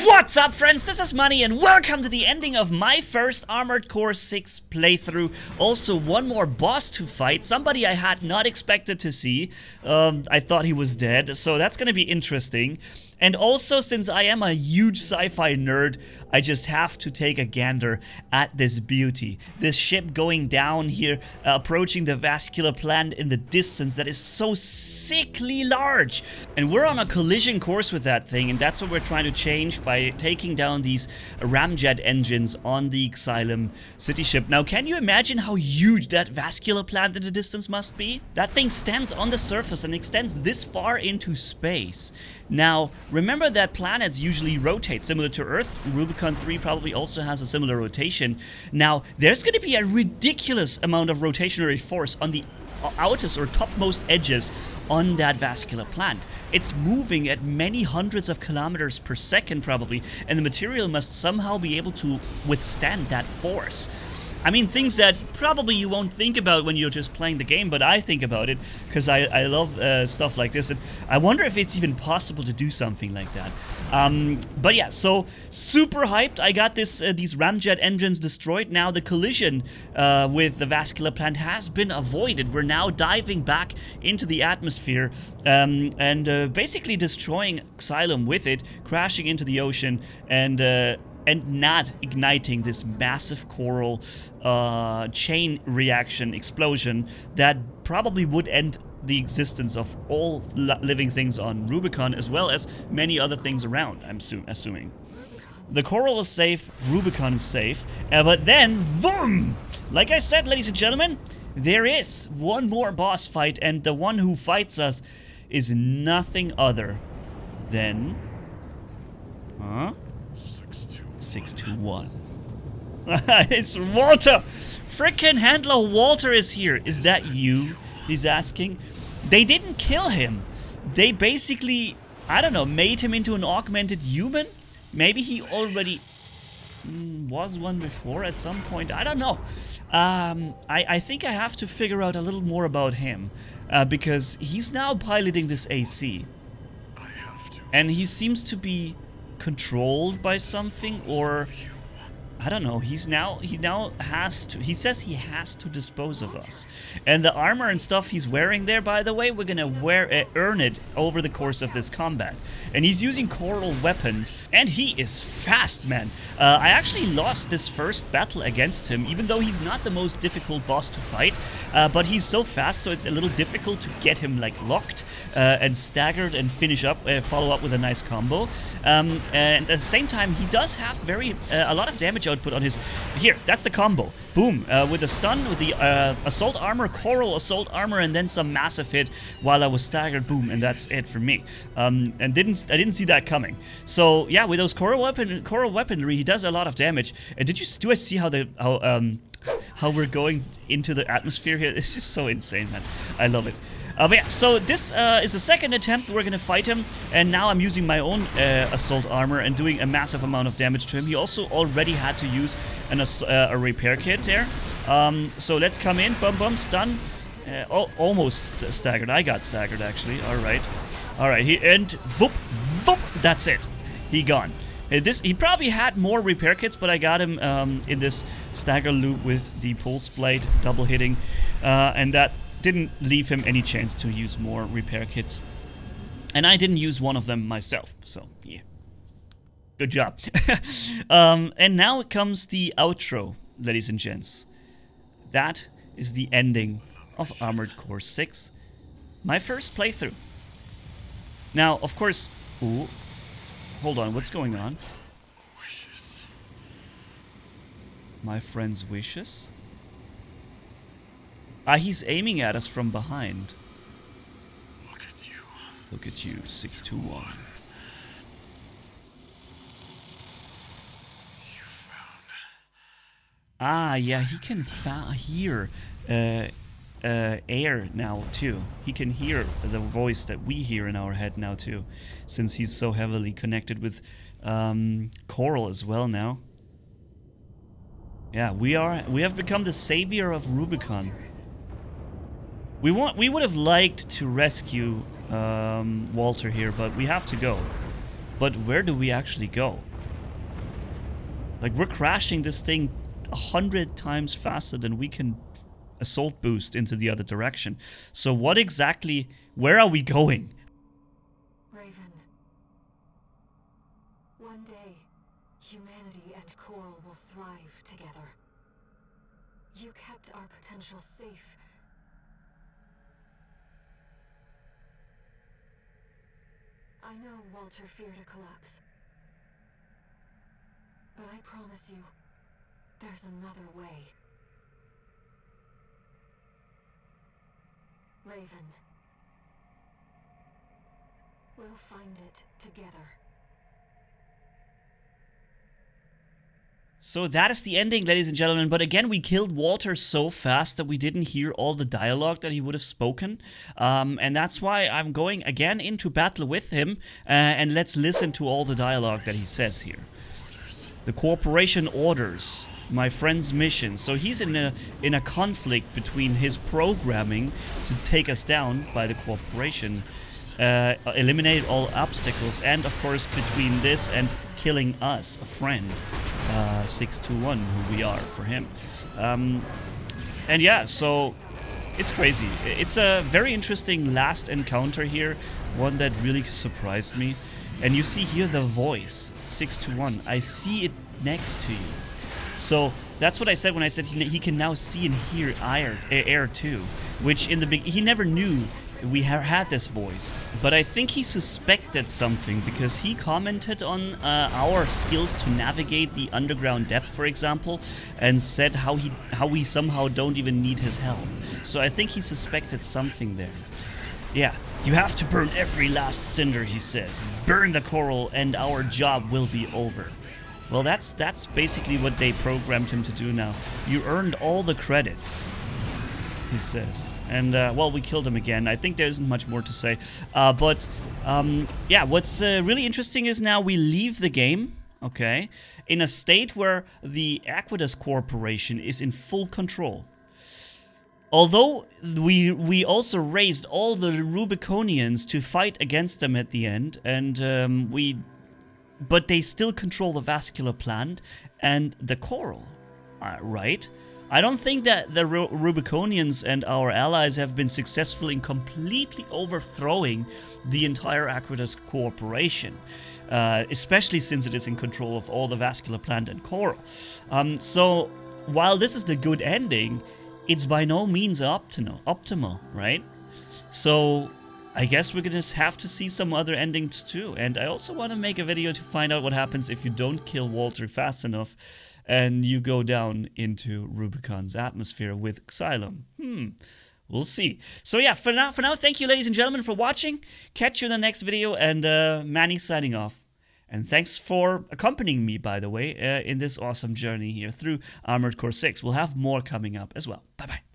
What's up, friends? This is Manni, and welcome to the ending of my first Armored Core 6 playthrough. Also, one more boss to fight, somebody I had not expected to see. I thought he was dead, so that's gonna be interesting. And also, since I am a huge sci-fi nerd, I just have to take a gander at this beauty. This ship going down here, approaching the vascular plant in the distance that is so sickly large. And we're on a collision course with that thing, and that's what we're trying to change by taking down these ramjet engines on the Xylem city ship. Now, can you imagine how huge that vascular plant in the distance must be? That thing stands on the surface and extends this far into space. Now, remember that planets usually rotate similar to Earth. Rubicon 3 probably also has a similar rotation. Now, there's going to be a ridiculous amount of rotationary force on the outest or topmost edges on that vascular plant. It's moving at many hundreds of kilometers per second probably, and the material must somehow be able to withstand that force. I mean, things that probably you won't think about when you're just playing the game, but I think about it because I love stuff like this, and I wonder if it's even possible to do something like that. But yeah, so super hyped. I got these ramjet engines destroyed. Now the collision with the vascular plant has been avoided. We're now diving back into the atmosphere and basically destroying Xylem with it, crashing into the ocean, and not igniting this massive coral chain reaction explosion that probably would end the existence of all living things on Rubicon, as well as many other things around, I'm assuming. The coral is safe, Rubicon is safe, but then, boom! Like I said, ladies and gentlemen, there is one more boss fight, and the one who fights us is nothing other than... 621. It's Walter! Frickin' Handler Walter is here. Is that you? He's asking. They didn't kill him. They basically, I don't know, made him into an augmented human? Maybe he already was one before at some point. I don't know. I think I have to figure out a little more about him. Because he's now piloting this AC. And he seems to be controlled by something, or I don't know. He now has to. He says he has to dispose of us, and the armor and stuff he's wearing there. By the way, we're gonna earn it over the course of this combat. And he's using coral weapons, and he is fast, man. I actually lost this first battle against him, even though he's not the most difficult boss to fight. But he's so fast, so it's a little difficult to get him like locked and staggered and follow up with a nice combo. And at the same time, he does have a lot of damage output on his... Here, that's the combo. Boom. With a stun, with the assault armor, coral assault armor, and then some massive hit while I was staggered. Boom, and that's it for me. And I didn't see that coming. So yeah, with those coral weaponry, he does a lot of damage. And do I see how we're going into the atmosphere here? This is so insane, man. I love it. But yeah, so this is the second attempt we're gonna fight him, and now I'm using my own assault armor and doing a massive amount of damage to him. He also already had to use a repair kit there. So let's come in, bum, stun. Almost staggered. I got staggered actually. All right, and whoop, that's it. He gone. He probably had more repair kits, but I got him in this stagger loop with the pulse blade double hitting, and that didn't leave him any chance to use more repair kits. And I didn't use one of them myself, so yeah. Good job. And now comes the outro, ladies and gents. That is the ending of Armored Core 6. My first playthrough. Now, of course... Ooh. Hold on, what's going on? Wishes. My friend's wishes? He's aiming at us from behind. Look at you. Look at you, 621. You found... Yeah, he can hear air now, too. He can hear the voice that we hear in our head now, too. Since he's so heavily connected with Coral as well now. Yeah, we have become the savior of Rubicon. We would have liked to rescue Walter here, but we have to go. But where do we actually go? Like, we're crashing this thing 100 times faster than we can assault boost into the other direction. So what exactly, where are we going? Raven, one day, humanity and Coral will thrive together. You kept our potential safe. I know Walter feared a collapse. But I promise you, there's another way. Raven. We'll find it together. So that is the ending, ladies and gentlemen. But again, we killed Walter so fast that we didn't hear all the dialogue that he would have spoken. And that's why I'm going again into battle with him. And let's listen to all the dialogue that he says here. The corporation orders my friend's mission. So he's in a conflict between his programming to take us down by the corporation, eliminate all obstacles, and of course between this and killing us, a friend, 621, who we are for him. And yeah, so it's crazy. It's a very interesting last encounter here, one that really surprised me. And you see here the voice, 621. I see it next to you. So that's what I said when I said he can now see and hear air too, which in the he never knew we had this voice. But I think he suspected something because he commented on our skills to navigate the underground depth, for example, and said how we somehow don't even need his help. So I think he suspected something there. Yeah, you have to burn every last cinder, he says. Burn the coral and our job will be over. Well, that's basically what they programmed him to do now. You earned all the credits, he says. And, well, we killed him again. I think there isn't much more to say. Yeah, what's really interesting is now we leave the game, okay, in a state where the Aqueduct Corporation is in full control. Although we also raised all the Rubiconians to fight against them at the end, and but they still control the vascular plant and the coral, right? I don't think that the Rubiconians and our allies have been successful in completely overthrowing the entire Aqueduct Corporation, especially since it is in control of all the vascular plant and coral. So while this is the good ending, it's by no means optimal, right? So I guess we're gonna have to see some other endings too. And I also want to make a video to find out what happens if you don't kill Walter fast enough and you go down into Rubicon's atmosphere with Xylem. We'll see. So yeah, for now, thank you, ladies and gentlemen, for watching. Catch you in the next video, and Manni signing off. And thanks for accompanying me, by the way, in this awesome journey here through Armored Core 6. We'll have more coming up as well. Bye-bye.